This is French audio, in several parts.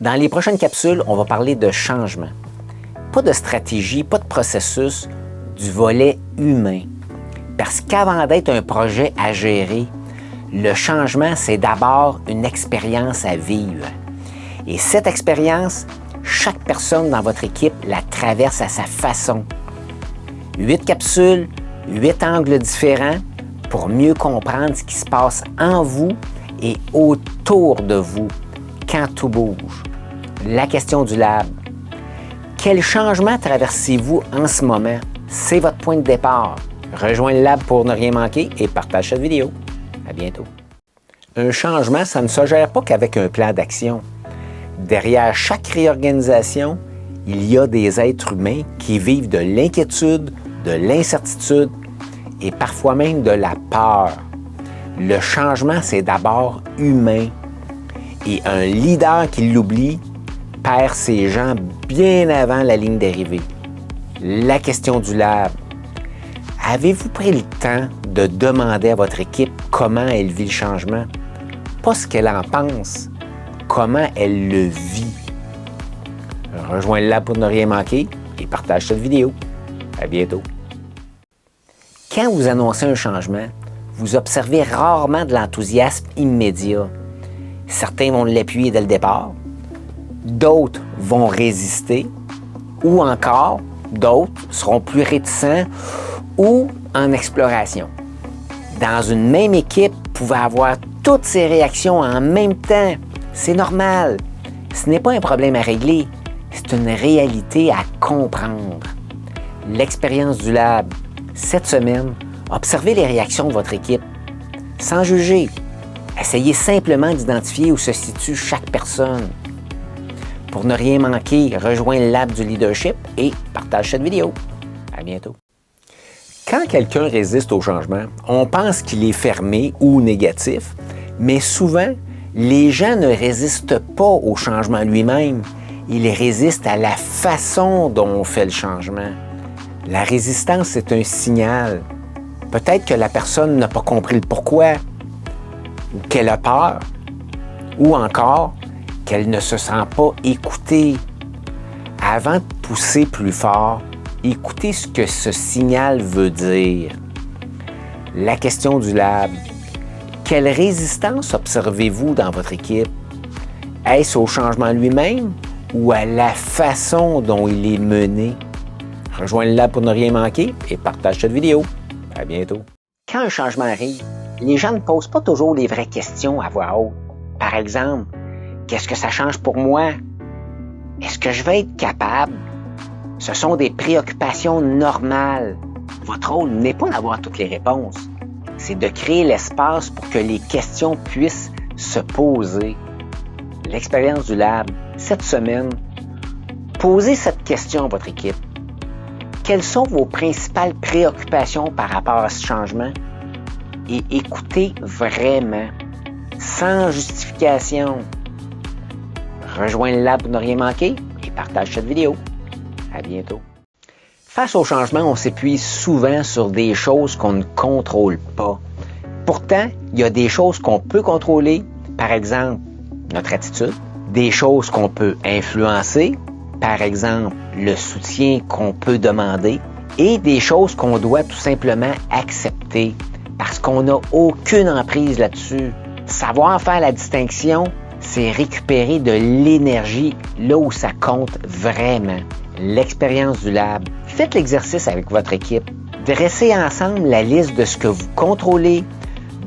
Dans les prochaines capsules, on va parler de changement. Pas de stratégie, pas de processus, du volet humain. Parce qu'avant d'être un projet à gérer, le changement, c'est d'abord une expérience à vivre. Et cette expérience, chaque personne dans votre équipe la traverse à sa façon. 8 capsules, 8 angles différents pour mieux comprendre ce qui se passe en vous et autour de vous quand tout bouge. La question du lab. Quel changement traversez-vous en ce moment? C'est votre point de départ. Rejoins le lab pour ne rien manquer et partage cette vidéo. À bientôt. Un changement, ça ne se gère pas qu'avec un plan d'action. Derrière chaque réorganisation, il y a des êtres humains qui vivent de l'inquiétude, de l'incertitude et parfois même de la peur. Le changement, c'est d'abord humain. Et un leader qui l'oublie perd ses gens bien avant la ligne d'arrivée. La question du lab. Avez-vous pris le temps de demander à votre équipe comment elle vit le changement? Pas ce qu'elle en pense, comment elle le vit. Rejoins le lab pour ne rien manquer et partage cette vidéo. À bientôt. Quand vous annoncez un changement, vous observez rarement de l'enthousiasme immédiat. Certains vont l'appuyer dès le départ, d'autres vont résister, ou encore d'autres seront plus réticents ou en exploration. Dans une même équipe, vous pouvez avoir toutes ces réactions en même temps. C'est normal. Ce n'est pas un problème à régler, c'est une réalité à comprendre. L'expérience du lab. Cette semaine, observez les réactions de votre équipe. Sans juger, essayez simplement d'identifier où se situe chaque personne. Pour ne rien manquer, rejoins le lab du leadership et partage cette vidéo. À bientôt. Quand quelqu'un résiste au changement, on pense qu'il est fermé ou négatif, mais souvent, les gens ne résistent pas au changement lui-même. Ils résistent à la façon dont on fait le changement. La résistance est un signal. Peut-être que la personne n'a pas compris le pourquoi, ou qu'elle a peur, ou encore qu'elle ne se sent pas écoutée. Avant de pousser plus fort, écoutez ce que ce signal veut dire. La question du lab. Quelle résistance observez-vous dans votre équipe? Est-ce au changement lui-même ou à la façon dont il est mené? Rejoins le lab pour ne rien manquer et partage cette vidéo. À bientôt. Quand un changement arrive, les gens ne posent pas toujours les vraies questions à voix haute. Par exemple, qu'est-ce que ça change pour moi? Est-ce que je vais être capable? Ce sont des préoccupations normales. Votre rôle n'est pas d'avoir toutes les réponses. C'est de créer l'espace pour que les questions puissent se poser. L'expérience du lab. Cette semaine, posez cette question à votre équipe. Quelles sont vos principales préoccupations par rapport à ce changement? Et écoutez vraiment, sans justification. Rejoins le lab pour ne rien manquer et partage cette vidéo. À bientôt. Face au changement, on s'épuise souvent sur des choses qu'on ne contrôle pas. Pourtant, il y a des choses qu'on peut contrôler, par exemple notre attitude, des choses qu'on peut influencer, par exemple le soutien qu'on peut demander, et des choses qu'on doit tout simplement accepter parce qu'on n'a aucune emprise là-dessus. Savoir faire la distinction, c'est récupérer de l'énergie là où ça compte vraiment. L'expérience du lab. Faites l'exercice avec votre équipe. Dressez ensemble la liste de ce que vous contrôlez,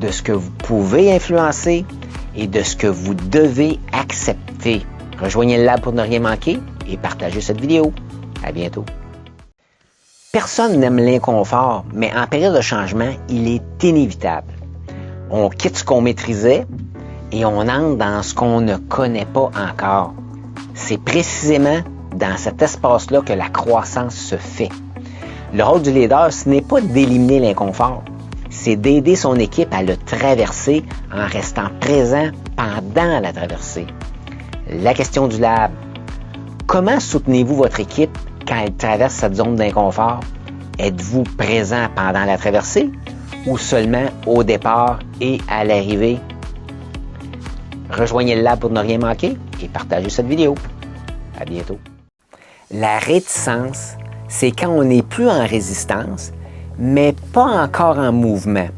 de ce que vous pouvez influencer et de ce que vous devez accepter. Rejoignez le lab pour ne rien manquer et partagez cette vidéo. À bientôt. Personne n'aime l'inconfort, mais en période de changement, il est inévitable. On quitte ce qu'on maîtrisait et on entre dans ce qu'on ne connaît pas encore. C'est précisément dans cet espace-là que la croissance se fait. Le rôle du leader, ce n'est pas d'éliminer l'inconfort, c'est d'aider son équipe à le traverser en restant présent pendant la traversée. La question du lab. Comment soutenez-vous votre équipe quand elle traverse cette zone d'inconfort? Êtes-vous présent pendant la traversée ou seulement au départ et à l'arrivée? Rejoignez le lab pour ne rien manquer et partagez cette vidéo. À bientôt. La réticence, c'est quand on n'est plus en résistance, mais pas encore en mouvement.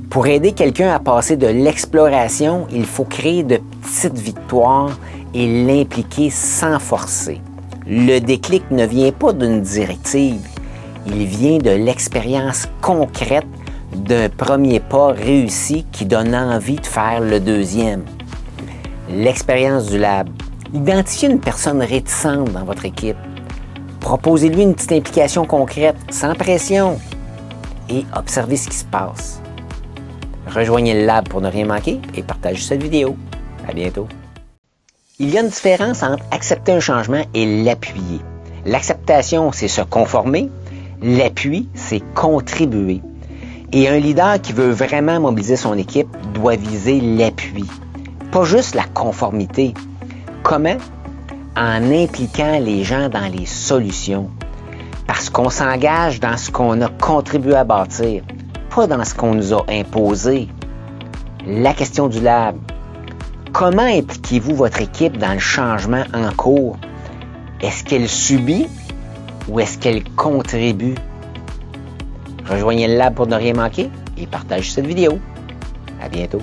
Pour aider quelqu'un à passer de l'exploration, il faut créer de petites victoires et l'impliquer sans forcer. Le déclic ne vient pas d'une directive, il vient de l'expérience concrète d'un premier pas réussi qui donne envie de faire le deuxième. L'expérience du lab. Identifiez une personne réticente dans votre équipe. Proposez-lui une petite implication concrète, sans pression, et observez ce qui se passe. Rejoignez le lab pour ne rien manquer et partagez cette vidéo. À bientôt. Il y a une différence entre accepter un changement et l'appuyer. L'acceptation, c'est se conformer. L'appui, c'est contribuer. Et un leader qui veut vraiment mobiliser son équipe doit viser l'appui, pas juste la conformité. Comment? En impliquant les gens dans les solutions. Parce qu'on s'engage dans ce qu'on a contribué à bâtir, pas dans ce qu'on nous a imposé. La question du lab. Comment impliquez-vous votre équipe dans le changement en cours? Est-ce qu'elle subit ou est-ce qu'elle contribue? Rejoignez le lab pour ne rien manquer et partagez cette vidéo. À bientôt.